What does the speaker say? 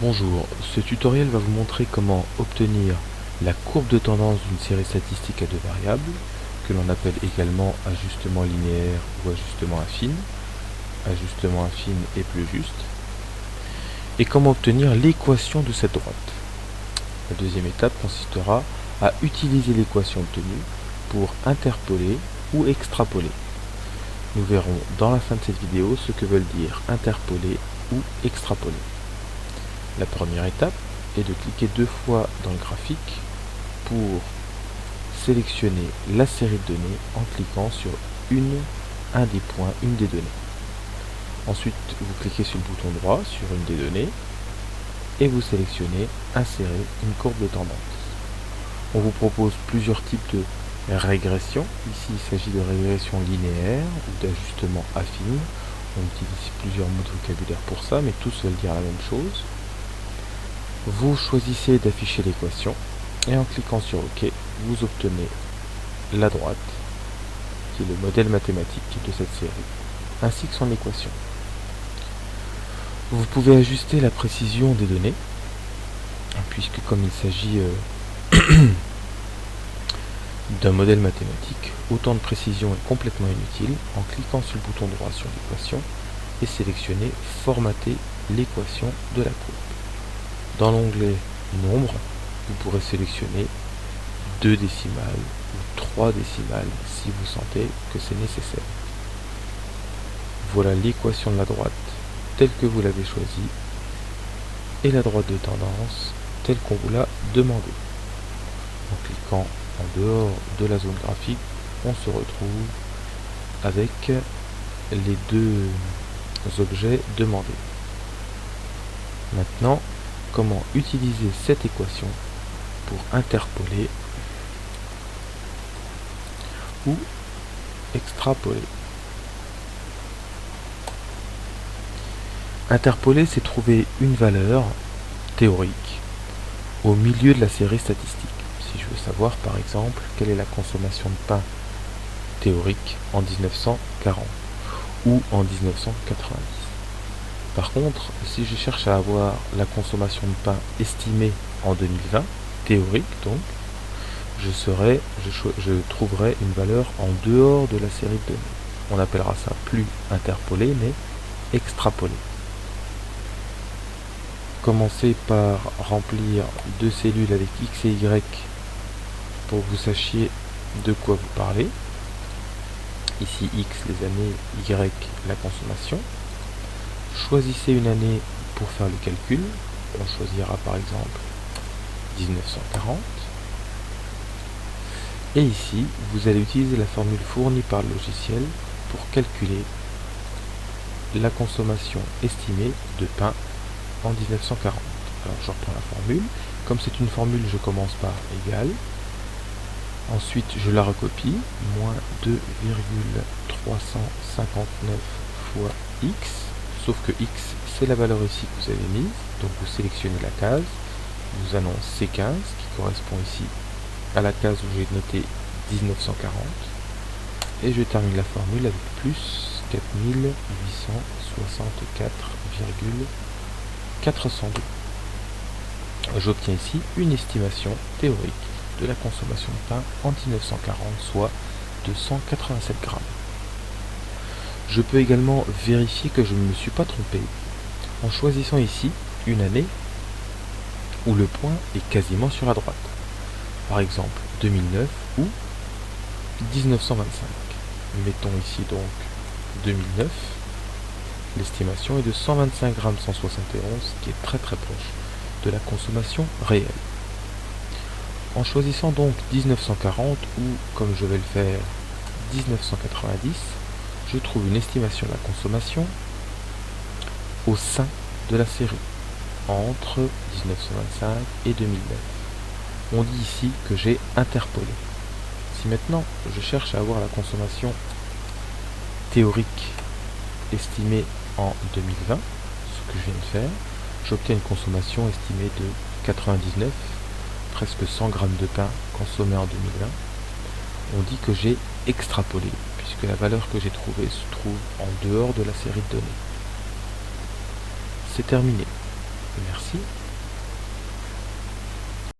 Bonjour, ce tutoriel va vous montrer comment obtenir la courbe de tendance d'une série statistique à deux variables, que l'on appelle également ajustement linéaire ou ajustement affine. Ajustement affine est plus juste. Et comment obtenir l'équation de cette droite. La deuxième étape consistera à utiliser l'équation obtenue pour interpoler ou extrapoler. Nous verrons dans la fin de cette vidéo ce que veulent dire interpoler ou extrapoler. La première étape est de cliquer deux fois dans le graphique pour sélectionner la série de données en cliquant sur un des points, une des données. Ensuite, vous cliquez sur le bouton droit sur une des données et vous sélectionnez insérer une courbe de tendance. On vous propose plusieurs types de régression. Ici, il s'agit de régression linéaire ou d'ajustement affine. On utilise plusieurs mots de vocabulaire pour ça, mais tous veulent dire la même chose. Vous choisissez d'afficher l'équation et en cliquant sur OK, vous obtenez la droite, qui est le modèle mathématique de cette série, ainsi que son équation. Vous pouvez ajuster la précision des données, puisque comme il s'agit d'un modèle mathématique, autant de précision est complètement inutile. En cliquant sur le bouton droit sur l'équation et sélectionner Formater l'équation de la courbe. Dans l'onglet Nombre, vous pourrez sélectionner 2 décimales ou 3 décimales si vous sentez que c'est nécessaire. Voilà l'équation de la droite telle que vous l'avez choisie et la droite de tendance telle qu'on vous l'a demandé. En cliquant en dehors de la zone graphique, on se retrouve avec les deux objets demandés. Maintenant, comment utiliser cette équation pour interpoler ou extrapoler. Interpoler, c'est trouver une valeur théorique au milieu de la série statistique. Si je veux savoir, par exemple, quelle est la consommation de pain théorique en 1940 ou en 1990. Par contre, si je cherche à avoir la consommation de pain estimée en 2020, théorique donc, je trouverai une valeur en dehors de la série de données. On appellera ça plus interpolé, mais extrapolé. Commencez par remplir deux cellules avec X et Y pour que vous sachiez de quoi vous parlez. Ici X les années, Y la consommation. Choisissez une année pour faire le calcul. On choisira par exemple 1940. Et ici, vous allez utiliser la formule fournie par le logiciel pour calculer la consommation estimée de pain en 1940. Alors je reprends la formule. Comme c'est une formule, je commence par égal. Ensuite, je la recopie. Moins 2,359 fois x. Sauf que x, c'est la valeur ici que vous avez mise. Donc vous sélectionnez la case. Vous annonce C15, qui correspond ici à la case où j'ai noté 1940. Et je termine la formule avec plus 4864,402. J'obtiens ici une estimation théorique de la consommation de pain en 1940, soit 287 grammes. Je peux également vérifier que je ne me suis pas trompé en choisissant ici une année où le point est quasiment sur la droite. Par exemple 2009 ou 1925. Mettons ici donc 2009. L'estimation est de 125 grammes 171, ce qui est très très proche de la consommation réelle. En choisissant donc 1940 ou, comme je vais le faire, 1990, je trouve une estimation de la consommation au sein de la série, entre 1925 et 2009. On dit ici que j'ai interpolé. Si maintenant je cherche à avoir la consommation théorique estimée en 2020, ce que je viens de faire, j'obtiens une consommation estimée de 99, presque 100 grammes de pain consommé en 2020. On dit que j'ai extrapolé, puisque la valeur que j'ai trouvée se trouve en dehors de la série de données. C'est terminé. Merci. ici.